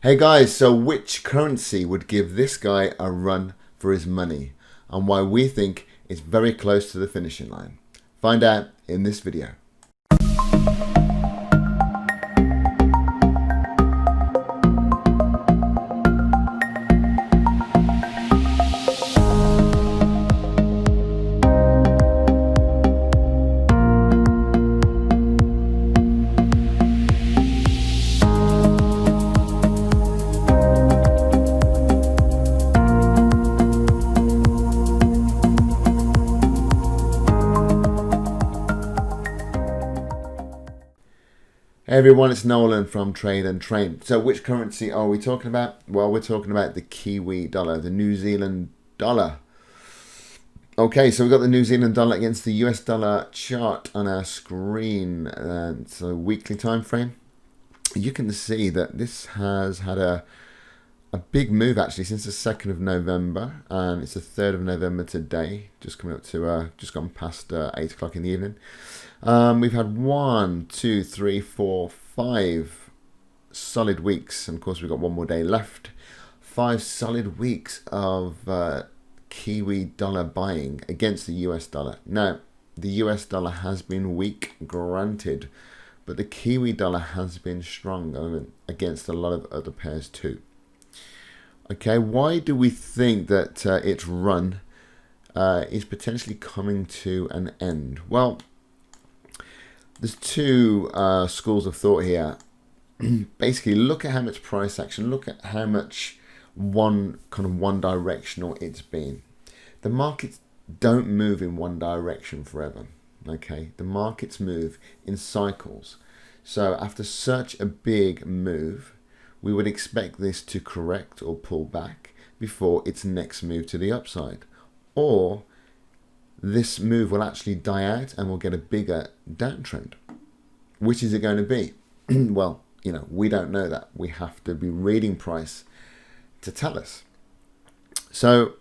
Hey guys, so which currency would give this guy a run for his money and why we think it's very close to the finishing line? Find out in this video. Hey everyone, it's Nolan from Trade and Train. So which currency are we talking about? Well, we're talking about the Kiwi dollar, the New Zealand dollar. Okay, so we've got the New Zealand dollar against the US dollar chart on our screen. It's a weekly time frame. You can see that this has had a big move actually since the 2nd of November, and it's the 3rd of November today, just coming up to just gone past 8 o'clock in the evening. We've had 1, 2, 3, 4, 5 solid weeks, and of course we've got one more day left. 5 solid weeks of Kiwi dollar buying against the US dollar. Now, the US dollar has been weak, granted, but the Kiwi dollar has been strong against a lot of other pairs too. Okay, why do we think that its run is potentially coming to an end? Well, there's two schools of thought here. Basically, look at how much price action, look at how much one directional it's been. The markets don't move in one direction forever. Okay, the markets move in cycles. So after such a big move, we would expect this to correct or pull back before its next move to the upside. Or this move will actually die out and we'll get a bigger downtrend. Which is it going to be? Well, we don't know that. We have to be reading price to tell us. So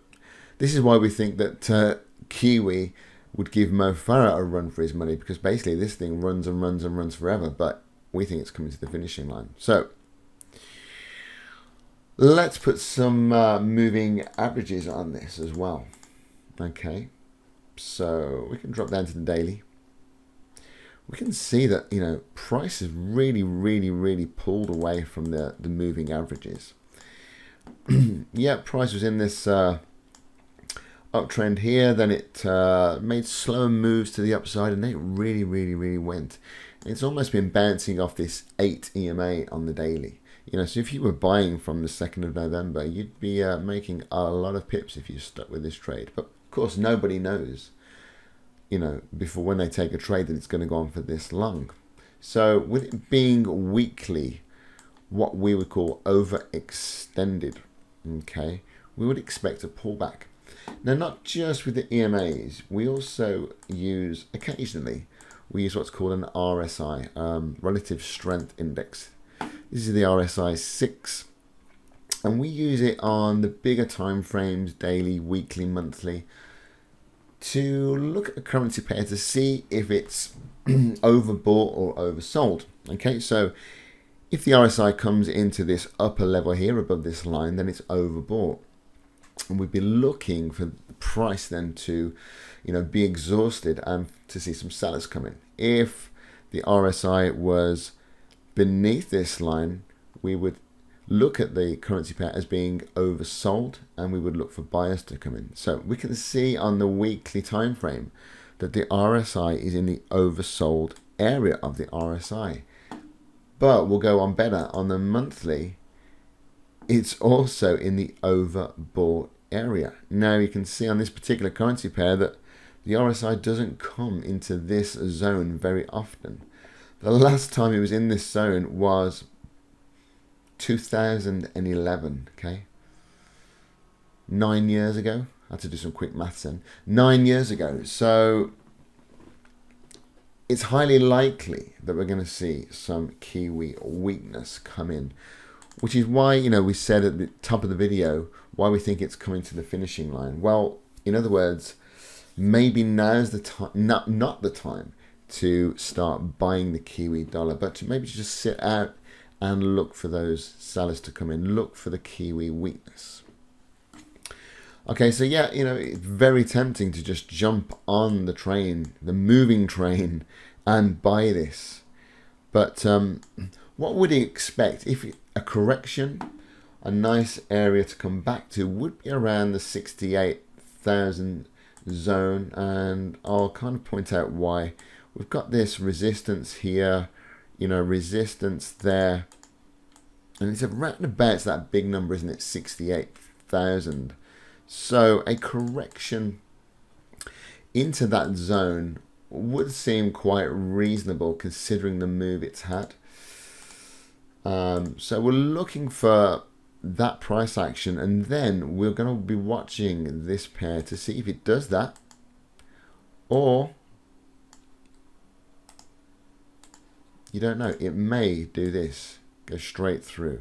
this is why we think that Kiwi would give Farah a run for his money, because basically this thing runs and runs and runs forever, but we think it's coming to the finishing line. So let's put some moving averages on this as well. Okay, so we can drop down to the daily. We can see that price is really pulled away from the moving averages. Yeah, price was in this uptrend here, then it made slower moves to the upside, and then it really went. It's almost been bouncing off this 8 EMA on the daily. So if you were buying from the 2nd of November, you'd be making a lot of pips if you stuck with this trade. But of course, nobody knows, before when they take a trade that it's going to go on for this long. So with it being weekly, what we would call overextended, okay, we would expect a pullback. Now, not just with the EMAs, we also use, occasionally, we use what's called an RSI, Relative Strength Index. This is the RSI 6, and we use it on the bigger time frames, daily, weekly, monthly, to look at the currency pair to see if it's overbought or oversold. Okay, so if the RSI comes into this upper level here above this line, then it's overbought, and we'd be looking for the price then to be exhausted and to see some sellers come in. If the RSI was beneath this line, we would look at the currency pair as being oversold, and we would look for buyers to come in. So we can see on the weekly time frame that the RSI is in the oversold area of the RSI. But we'll go on better on the monthly, it's also in the overbought area. Now you can see on this particular currency pair that the RSI doesn't come into this zone very often. The last time it was in this zone was 2011, okay? 9 years ago. I had to do some quick maths then. 9 years ago. So it's highly likely that we're going to see some Kiwi weakness come in, which is why, we said at the top of the video, why we think it's coming to the finishing line. Well, in other words, maybe now's the time, not the time to start buying the Kiwi dollar, but to maybe just sit out and look for those sellers to come in. Look for the Kiwi weakness. Okay, so yeah, you know, it's very tempting to just jump on the train, the moving train, and buy this. But what would you expect if a correction, a nice area to come back to would be around the 68,000 zone, and I'll kind of point out why. We've got this resistance here, you know, resistance there, and it's around about that big number, isn't it? 68,000. So a correction into that zone would seem quite reasonable considering the move it's had. So we're looking for that price action, and then we're going to be watching this pair to see if it does that, or you don't know, it may do this, go straight through,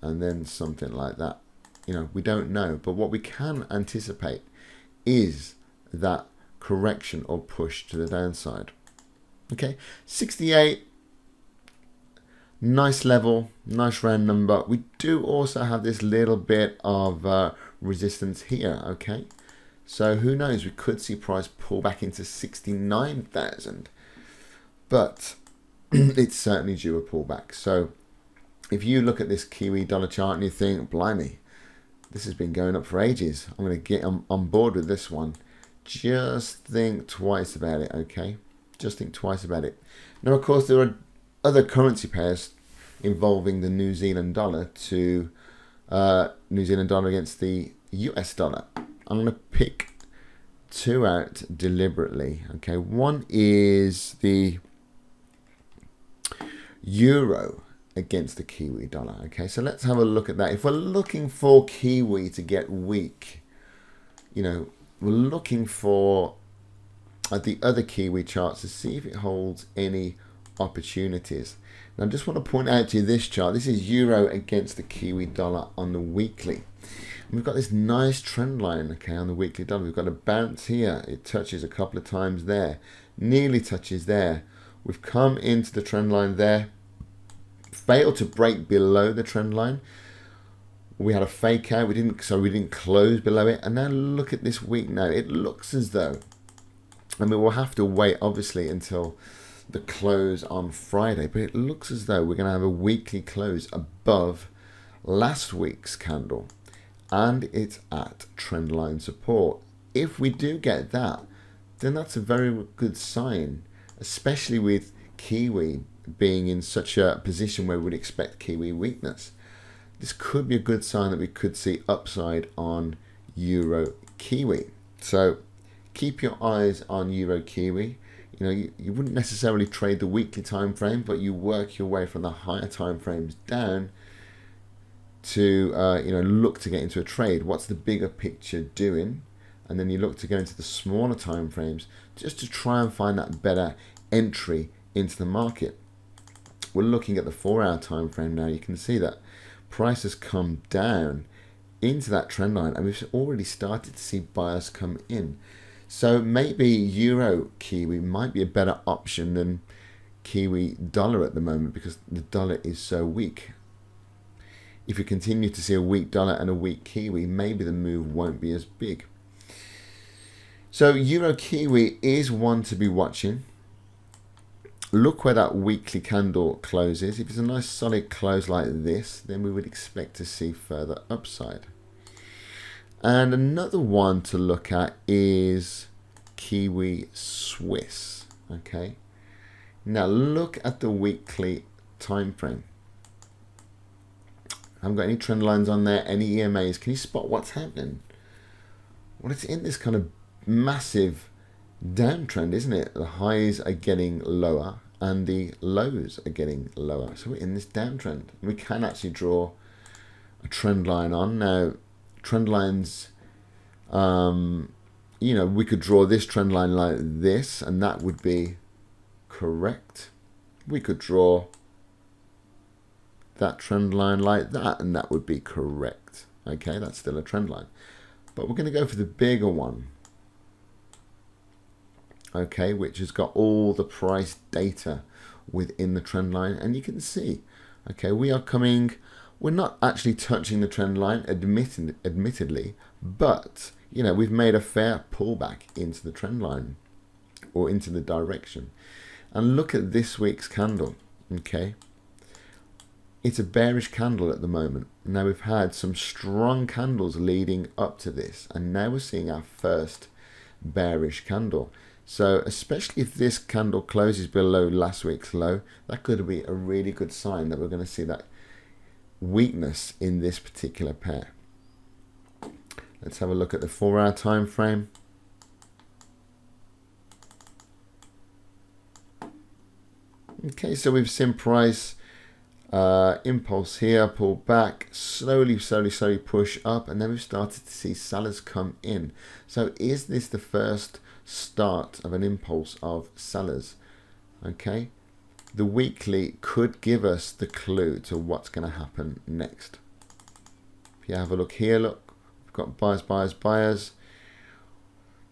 and then something like that. You know, we don't know, but what we can anticipate is that correction or push to the downside. Okay, 68, nice level, nice round number. We do also have this little bit of resistance here. Okay, so who knows, we could see price pull back into 69,000, but it's certainly due a pullback. So if you look at this Kiwi dollar chart and you think, blimey, this has been going up for ages, I'm going to get on board with this one, just think twice about it. Okay, just think twice about it. Now, of course, there are other currency pairs involving the New Zealand dollar to New Zealand dollar against the US dollar. I'm going to pick two out deliberately. Okay, one is the euro against the Kiwi dollar. Okay, so let's have a look at that. If we're looking for Kiwi to get weak, you know, we're looking for the other Kiwi charts to see if it holds any opportunities. Now, I just want to point out to you this chart. This is euro against the Kiwi dollar on the weekly. And we've got this nice trend line, okay, on the weekly dollar. We've got a bounce here. It touches a couple of times there, nearly touches there. We've come into the trend line there, failed to break below the trend line. We had a fake out, we didn't close below it, and now look at this week. Now it looks as though, I mean, we'll have to wait obviously until the close on Friday, but it looks as though we're going to have a weekly close above last week's candle, and it's at trend line support. If we do get that, then that's a very good sign, especially with Kiwi being in such a position where we'd expect Kiwi weakness. This could be a good sign that we could see upside on Euro Kiwi. So keep your eyes on Euro Kiwi. You know, you wouldn't necessarily trade the weekly time frame, but you work your way from the higher time frames down to you know, look to get into a trade. What's the bigger picture doing? And then you look to go into the smaller time frames just to try and find that better entry into the market. We're looking at the 4-hour time frame now. You can see that price has come down into that trend line, and we've already started to see buyers come in. So maybe Euro Kiwi might be a better option than Kiwi dollar at the moment, because the dollar is so weak. If you continue to see a weak dollar and a weak Kiwi, maybe the move won't be as big. So Euro Kiwi is one to be watching. Look where that weekly candle closes. If it's a nice solid close like this, then we would expect to see further upside. And another one to look at is Kiwi Swiss. Okay. Now look at the weekly time frame. I haven't got any trend lines on there, any EMAs. Can you spot what's happening? Well, it's in this kind of massive downtrend, isn't it? The highs are getting lower and the lows are getting lower. So we're in this downtrend. We can actually draw a trend line on. Now, trend lines, you know, we could draw this trend line like this, and that would be correct. We could draw that trend line like that, and that would be correct. Okay, that's still a trend line. But we're going to go for the bigger one. Okay, which has got all the price data within the trend line, and you can see Okay, we're not actually touching the trend line, admittedly, but you know, we've made a fair pullback into the trend line or into the direction. And look at this week's candle. Okay, it's a bearish candle at the moment. Now we've had some strong candles leading up to this, and now we're seeing our first bearish candle. So especially if this candle closes below last week's low, that could be a really good sign that we're going to see that weakness in this particular pair. Let's have a look at the 4-hour time frame. Okay, so we've seen price impulse here, pull back, slowly push up, and then we've started to see sellers come in. So is this the first start of an impulse of sellers? Okay, the weekly could give us the clue to what's going to happen next. If you have a look here, look, we've got buyers.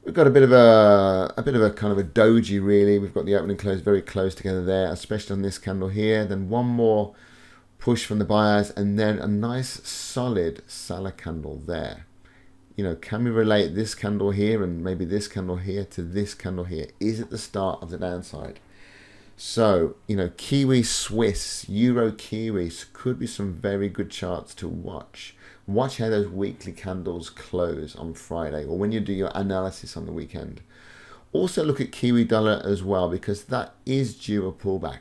We've got a bit of a kind of a doji really. We've got the open and close very close together there, especially on this candle here. Then one more push from the buyers, and then a nice solid seller candle there. You know, can we relate this candle here and maybe this candle here to this candle here? Is it the start of the downside? So, you know, Kiwi Swiss, Euro Kiwis could be some very good charts to watch. Watch how those weekly candles close on Friday, or when you do your analysis on the weekend. Also look at Kiwi dollar as well, because that is due a pullback.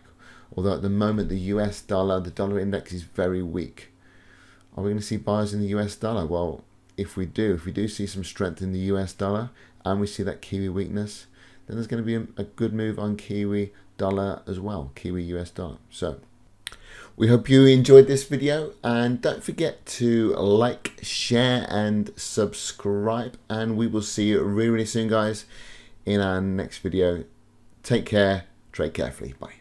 Although at the moment the US dollar, the dollar index is very weak. Are we going to see buyers in the US dollar? Well, if we do see some strength in the US dollar and we see that Kiwi weakness, then there's going to be a good move on Kiwi dollar as well, Kiwi US dollar. So we hope you enjoyed this video, and don't forget to like, share and subscribe, and we will see you really soon, guys, in our next video. Take care, trade carefully, bye.